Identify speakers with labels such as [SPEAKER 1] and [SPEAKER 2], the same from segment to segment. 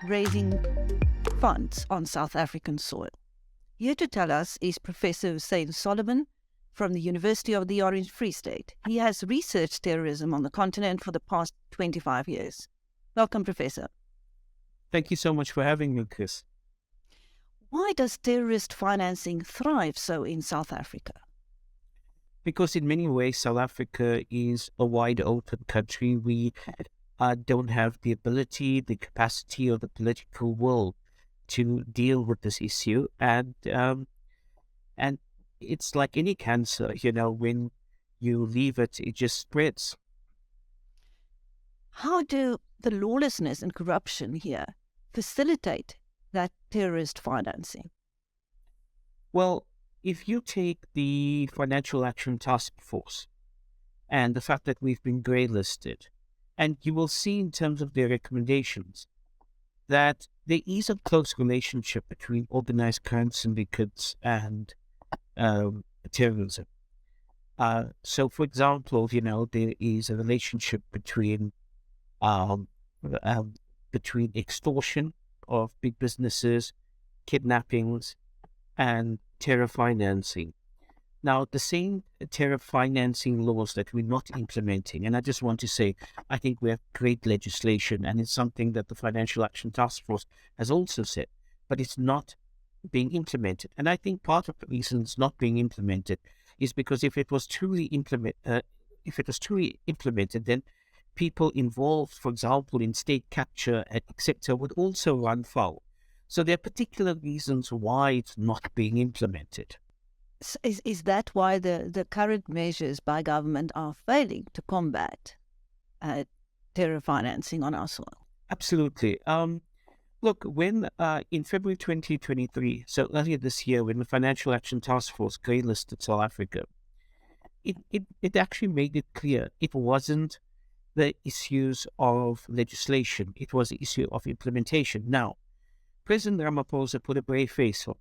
[SPEAKER 1] raising funds on South African soil. Here to tell us is Professor Hussein Solomon from the University of the Orange Free State. He has researched terrorism on the continent for the past 25 years. Welcome, Professor.
[SPEAKER 2] Thank you so much for having me, Chris.
[SPEAKER 1] Why does terrorist financing thrive so in South Africa?
[SPEAKER 2] Because in many ways, South Africa is a wide open country. We don't have the ability, the capacity, or the political will to deal with this issue. And it's like any cancer, when you leave it, it just spreads.
[SPEAKER 1] How do the lawlessness and corruption here facilitate that terrorist financing?
[SPEAKER 2] Well, if you take the Financial Action Task Force and the fact that we've been grey-listed, and you will see in terms of their recommendations that there is a close relationship between organized crime syndicates and terrorism. So, for example, there is a relationship between extortion of big businesses, kidnappings, and terror financing. Now, the same terror financing laws that we're not implementing, and I just want to say, I think we have great legislation, and it's something that the Financial Action Task Force has also said, but it's not being implemented. And I think part of the reason it's not being implemented is because if it was truly implemented, then people involved, for example, in state capture, etc., would also run foul. So there are particular reasons why it's not being implemented.
[SPEAKER 1] Is that why the current measures by government are failing to combat terror financing on our soil?
[SPEAKER 2] Absolutely. Look, when in February 2023, so earlier this year, when the Financial Action Task Force grey-listed South Africa, it actually made it clear it wasn't the issues of legislation, it was the issue of implementation. Now, President Ramaphosa put a brave face on it,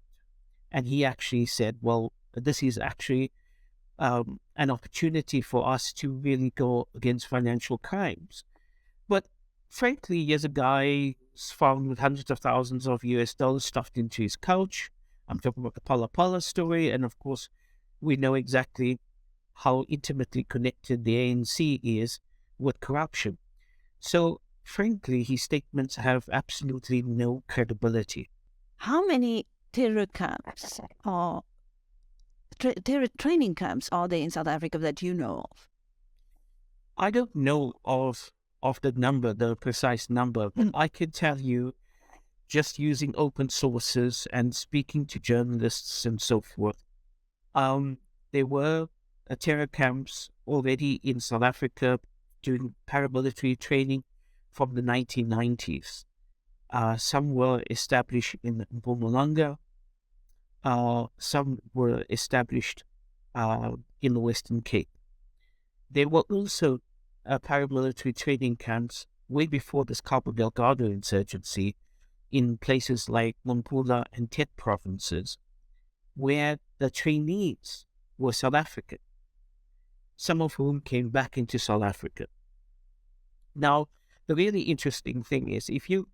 [SPEAKER 2] and he actually said, well, this is actually an opportunity for us to really go against financial crimes. But frankly, here's a guy found with hundreds of thousands of US dollars stuffed into his couch. I'm talking about the Pala Pala story. And of course, we know exactly how intimately connected the ANC is with corruption. So frankly, his statements have absolutely no credibility.
[SPEAKER 1] How many terror camps terror training camps are there in South Africa that you know of?
[SPEAKER 2] I don't know of the number, the precise number, but I can tell you, just using open sources and speaking to journalists and so forth, there were terror camps already in South Africa doing paramilitary training from the 1990s. Some were established in Mpumalanga. Some were established in the Western Cape. There were also paramilitary training camps way before this Cabo Delgado insurgency in places like Nampula and Tet provinces, where the trainees were South African, some of whom came back into South Africa. Now, the really interesting thing is, if you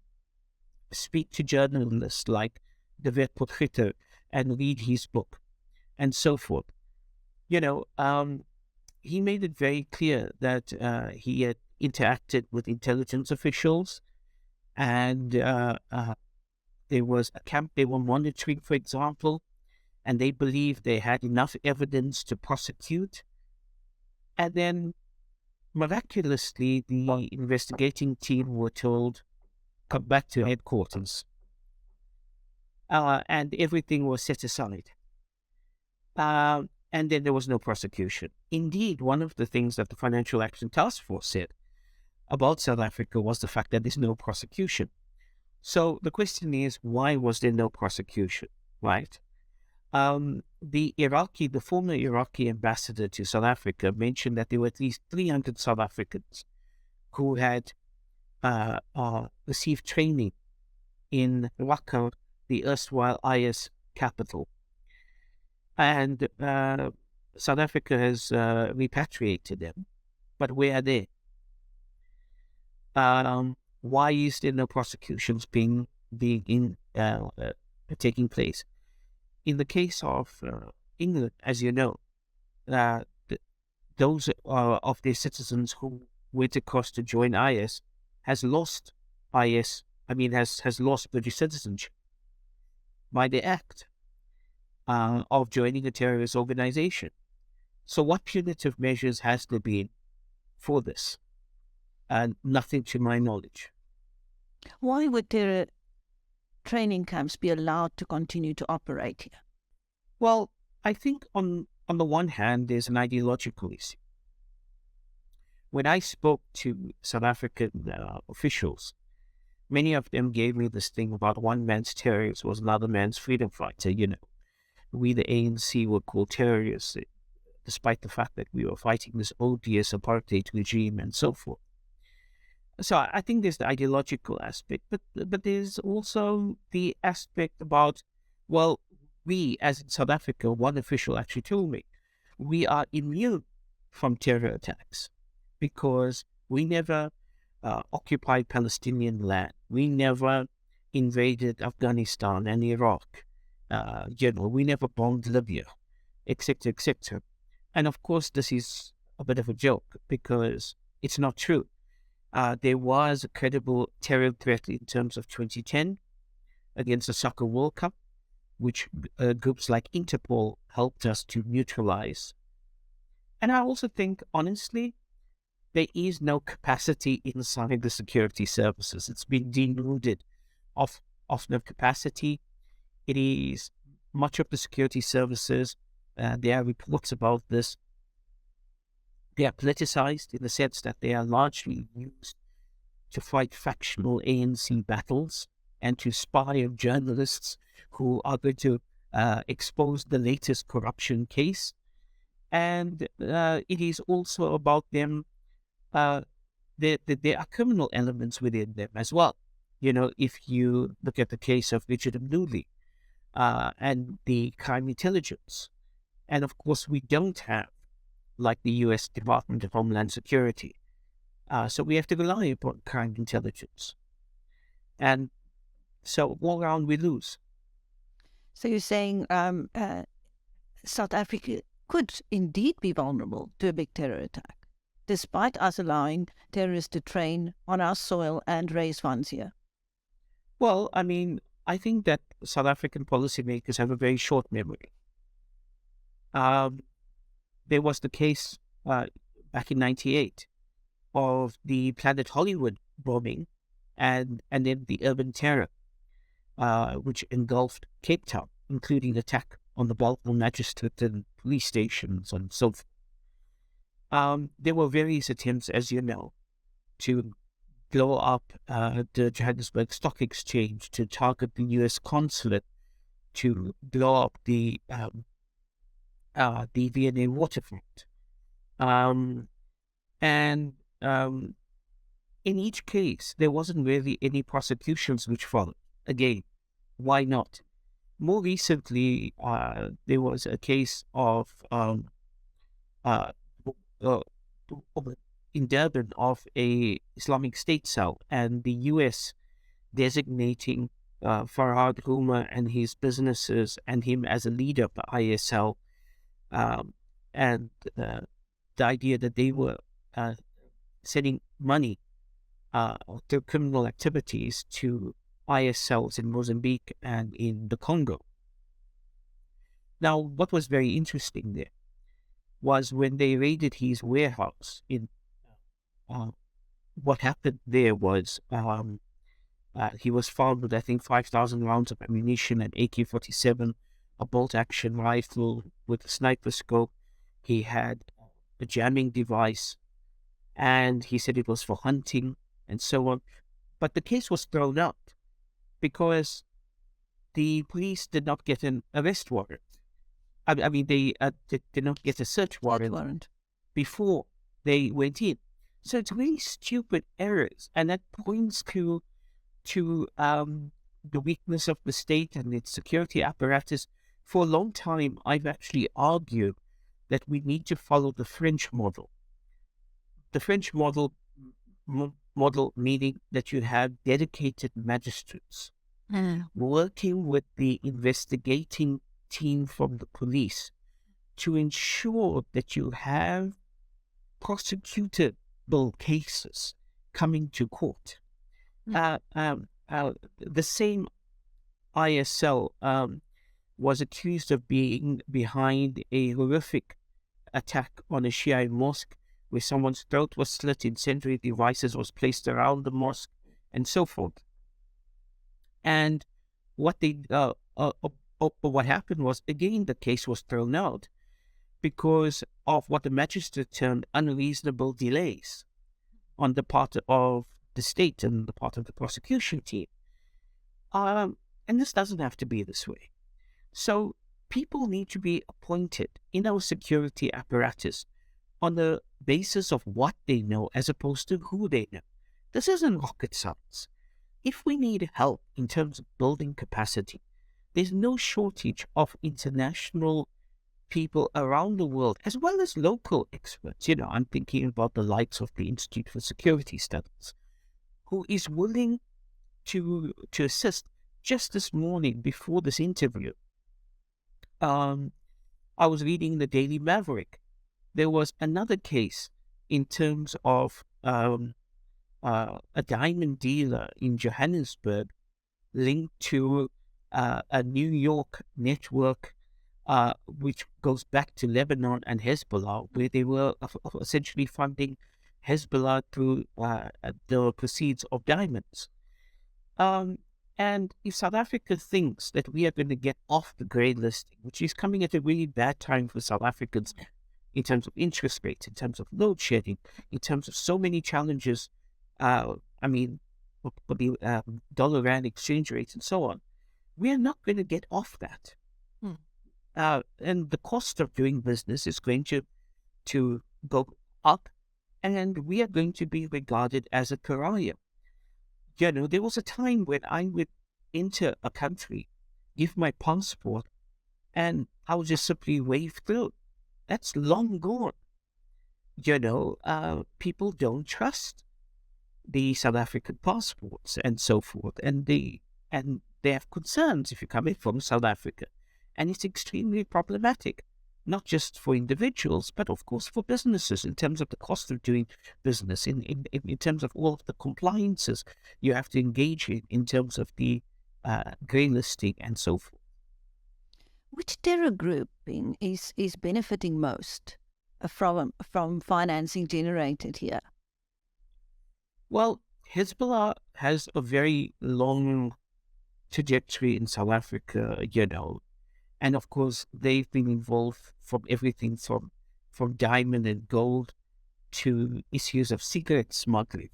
[SPEAKER 2] speak to journalists like De Wet Potgieter and read his book and so forth, he made it very clear that he had interacted with intelligence officials, and there was a camp they were monitoring, for example, and they believed they had enough evidence to prosecute. And then miraculously, the investigating team were told, come back to headquarters. And everything was set aside. And then there was no prosecution. Indeed, one of the things that the Financial Action Task Force said about South Africa was the fact that there's no prosecution. So the question is, why was there no prosecution, right? The former Iraqi ambassador to South Africa mentioned that there were at least 300 South Africans who had received training in Raqqa, the erstwhile IS capital. And South Africa has repatriated them. But where are they? Why is there no prosecutions taking place? In the case of England, as you know, those of their citizens who went across to join IS has lost has lost British citizenship by the act of joining a terrorist organization. So what punitive measures has there been for this? Nothing to my knowledge.
[SPEAKER 1] Why would terror training camps be allowed to continue to operate here?
[SPEAKER 2] Well, I think on the one hand, there's an ideological issue. When I spoke to South African officials, many of them gave me this thing about one man's terrorist was another man's freedom fighter. We, the ANC, were called terrorists, despite the fact that we were fighting this odious apartheid regime and so forth. So I think there's the ideological aspect, but there's also the aspect about, well, we, as in South Africa, one official actually told me, we are immune from terror attacks because we never occupied Palestinian land. We never invaded Afghanistan and Iraq. We never bombed Libya, etc., etc. And of course, this is a bit of a joke because it's not true. There was a credible terror threat in terms of 2010 against the Soccer World Cup, which groups like Interpol helped us to neutralize. And I also think, honestly, there is no capacity inside the security services. It's been denuded of no capacity. It is much of the security services, there are reports about this, they are politicized in the sense that they are largely used to fight factional ANC battles and to spy on journalists who are going to expose the latest corruption case. And it is also about them, there are criminal elements within them as well. If you look at the case of Richard Mnuli and the crime intelligence, and of course we don't have, like the U.S. Department of Homeland Security. So we have to rely upon crime intelligence. And so all around we lose.
[SPEAKER 1] So you're saying South Africa could indeed be vulnerable to a big terror attack, despite us allowing terrorists to train on our soil and raise funds here?
[SPEAKER 2] Well, I think that South African policymakers have a very short memory. There was the case back in 1998 of the Planet Hollywood bombing and then the urban terror, which engulfed Cape Town, including the attack on the Baltimore Magistrate and police stations and so forth. There were various attempts, as you know, to blow up the Johannesburg Stock Exchange, to target the U.S. consulate, to blow up the V&A waterfront. In each case, there wasn't really any prosecutions which followed. Again, why not? More recently, there was a case of in Durban of a Islamic State cell, and the U.S. designating Farhad Huma and his businesses and him as a leader of the ISL, and the idea that they were sending money through criminal activities to ISLs in Mozambique and in the Congo. Now, what was very interesting there was when they raided his warehouse, what happened there was he was found with, I think, 5,000 rounds of ammunition, an AK-47, a bolt-action rifle with a sniper scope. He had a jamming device, and he said it was for hunting and so on. But the case was thrown out because the police did not get an arrest warrant. They did not get a search warrant before they went in. So it's really stupid errors, and that points to the weakness of the state and its security apparatus. For a long time, I've actually argued that we need to follow the French model. The French model model, meaning that you have dedicated magistrates working with the investigating team from the police to ensure that you have prosecutable cases coming to court. The same ISL was accused of being behind a horrific attack on a Shia mosque where someone's throat was slit, incendiary devices was placed around the mosque, and so forth. And what what happened was, again, the case was thrown out because of what the magistrate termed unreasonable delays on the part of the state and the part of the prosecution team. And this doesn't have to be this way. So people need to be appointed in our security apparatus on the basis of what they know as opposed to who they know. This isn't rocket science. If we need help in terms of building capacity, there's no shortage of international people around the world, as well as local experts. I'm thinking about the likes of the Institute for Security Studies, who is willing to assist. Just this morning, before this interview, I was reading the Daily Maverick. There was another case in terms of a diamond dealer in Johannesburg linked to a New York network which goes back to Lebanon and Hezbollah, where they were essentially funding Hezbollah through the proceeds of diamonds. And if South Africa thinks that we are going to get off the grey listing, which is coming at a really bad time for South Africans in terms of interest rates, in terms of load shedding, in terms of so many challenges, for the dollar-rand exchange rates and so on, we are not going to get off that. And the cost of doing business is going to go up, and we are going to be regarded as a pariah. There was a time when I would enter a country, give my passport, and I would just simply wave through. That's long gone. People don't trust the South African passports and so forth, and they have concerns if you're coming from South Africa, and it's extremely problematic, not just for individuals, but of course for businesses in terms of the cost of doing business, in terms of all of the compliances you have to engage in terms of the grey listing and so forth.
[SPEAKER 1] Which terror grouping is benefiting most from financing generated here?
[SPEAKER 2] Well, Hezbollah has a very long trajectory in South Africa, and of course they've been involved from everything from diamond and gold to issues of cigarette smuggling.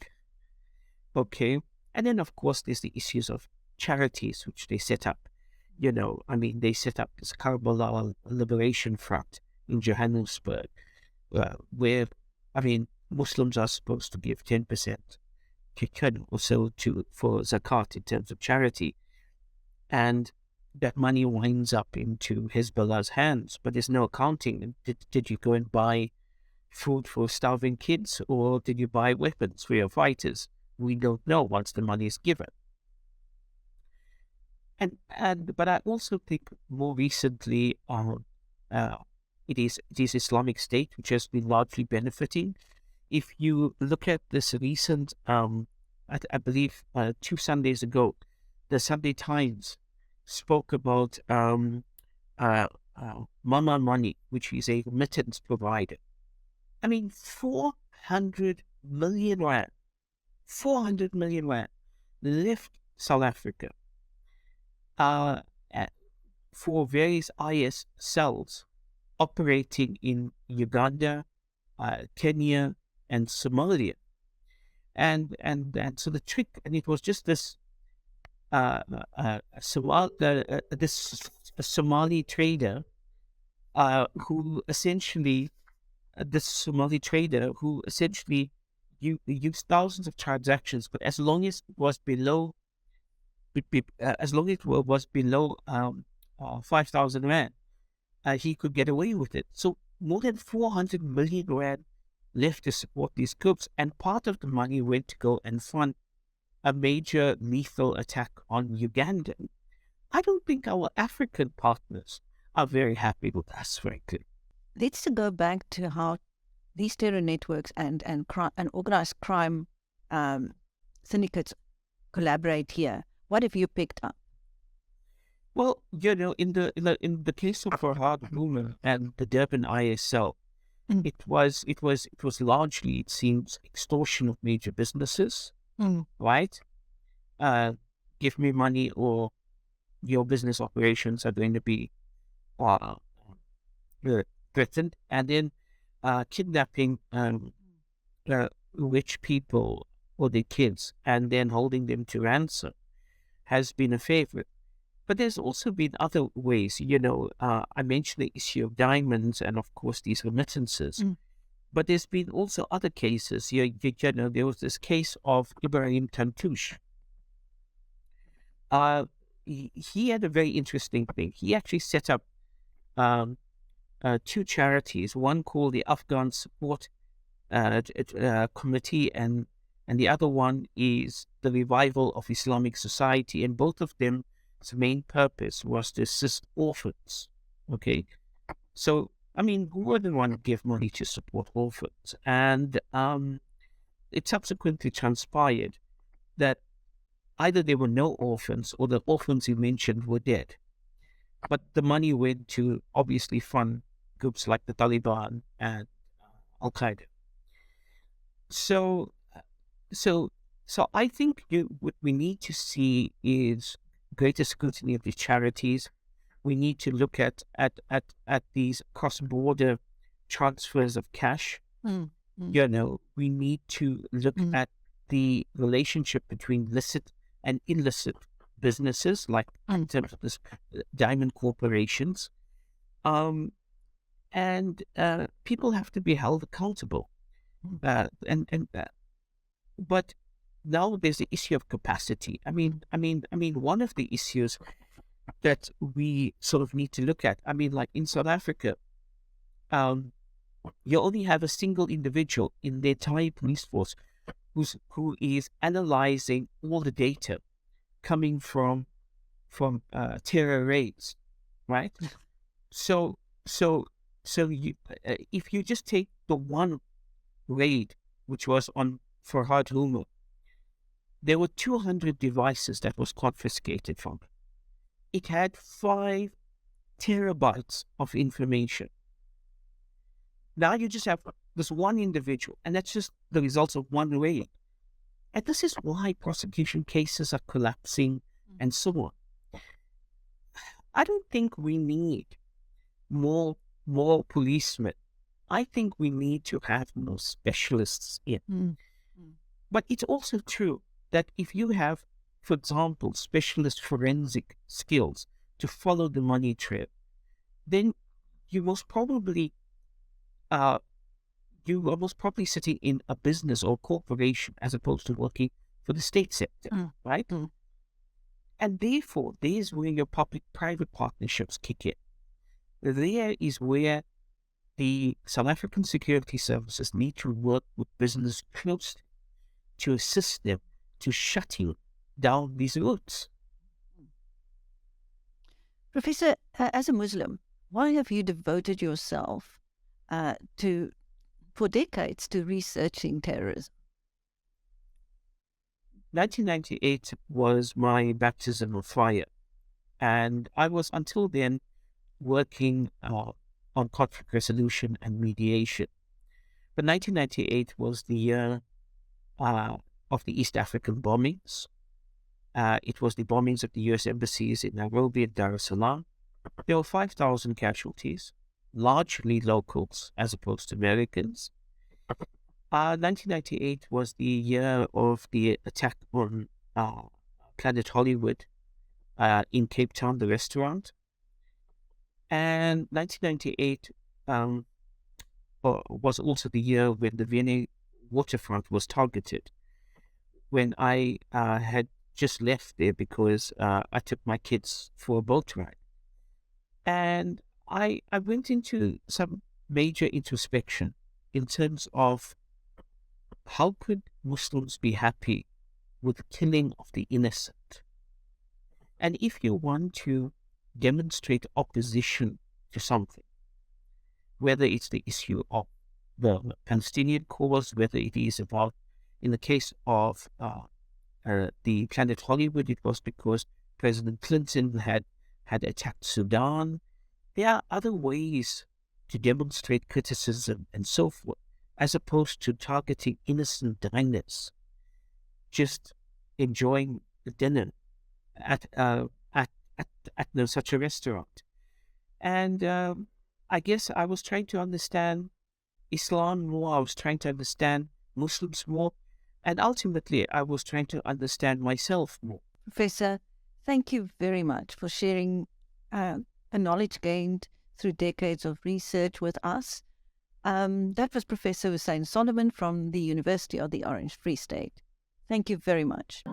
[SPEAKER 2] Okay, and then of course there's the issues of charities which they set up. They set up this Karbala Liberation Front in Johannesburg, where Muslims are supposed to give 10% or so for zakat in terms of charity, and that money winds up into Hezbollah's hands, but there's no accounting. Did you go and buy food for starving kids, or did you buy weapons for your fighters? We don't know once the money is given. But I also think more recently it is Islamic State which has been largely benefiting. If you look at this recent, I believe 2 Sundays ago, the Sunday Times spoke about Mama Money, which is a remittance provider. 400 million rand left South Africa for various IS cells operating in Uganda, Kenya, and Somalia. And so the trick, and it was just this Somali trader who essentially used thousands of transactions, but as long as it was below 5,000 rand, he could get away with it. So more than 400 million rand left to support these groups, and part of the money went to go and fund a major lethal attack on Uganda. I don't think our African partners are very happy with us, frankly.
[SPEAKER 1] Let's go back to how these terror networks and organized crime syndicates collaborate here. What have you picked up?
[SPEAKER 2] Well, in the case of Farhad Rumor and the Durban ISL, it was largely, it seems, extortion of major businesses, right? Give me money or your business operations are going to be threatened, and then kidnapping rich people or their kids and then holding them to ransom has been a favorite. But there's also been other ways. I mentioned the issue of diamonds and, of course, these remittances. But there's been also other cases. There was this case of Ibrahim Tantouche. He had a very interesting thing. He actually set up two charities, one called the Afghan Support Committee, and the other one is the Revival of Islamic Society, and both of them, its main purpose was to assist orphans. Okay, so who wouldn't want to give money to support orphans? And it subsequently transpired that either there were no orphans or the orphans you mentioned were dead. But the money went to obviously fund groups like the Taliban and Al Qaeda. So I think what we need to see is greater scrutiny of the charities. We need to look at these cross-border transfers of cash. We need to look at the relationship between licit and illicit businesses, like in terms of this diamond corporations. And people have to be held accountable. But now there's the issue of capacity. One of the issues that we sort of need to look at, like in South Africa, you only have a single individual in the entire police force who is analyzing all the data coming from terror raids, right? So you, if you just take the one raid, which was on Farhad Rumor, there were 200 devices that was confiscated from it. It had 5 terabytes of information. Now you just have this one individual, and that's just the results of one raid. And this is why prosecution cases are collapsing and so on. I don't think we need more policemen. I think we need to have more specialists in. But it's also true that if you have, for example, specialist forensic skills to follow the money trail, then you most probably sitting in a business or corporation as opposed to working for the state sector, right? And therefore, there's where your public-private partnerships kick in. There is where the South African security services need to work with business closely to assist them to shutting down these routes.
[SPEAKER 1] Professor, as a Muslim, why have you devoted yourself for decades to researching terrorism?
[SPEAKER 2] 1998 was my baptism of fire, and I was until then working on conflict resolution and mediation. But 1998 was the year of the East African bombings. It was the bombings of the U.S. embassies in Nairobi and Dar es Salaam. There were 5,000 casualties, largely locals as opposed to Americans. 1998 was the year of the attack on Planet Hollywood in Cape Town, the restaurant. And 1998 was also the year when the Vienna waterfront was targeted, when I had just left there because I took my kids for a boat ride. And I went into some major introspection in terms of how could Muslims be happy with the killing of the innocent? And if you want to demonstrate opposition to something, whether it's the issue of the Palestinian cause, whether it is about, in the case of the Planet Hollywood, it was because President Clinton had attacked Sudan. There are other ways to demonstrate criticism and so forth, as opposed to targeting innocent diners just enjoying the dinner at such a restaurant. And I guess I was trying to understand Islam more. I was trying to understand Muslims more, and ultimately I was trying to understand myself more.
[SPEAKER 1] Professor, thank you very much for sharing a knowledge gained through decades of research with us. That was Professor Hussein Solomon from the University of the Orange Free State. Thank you very much.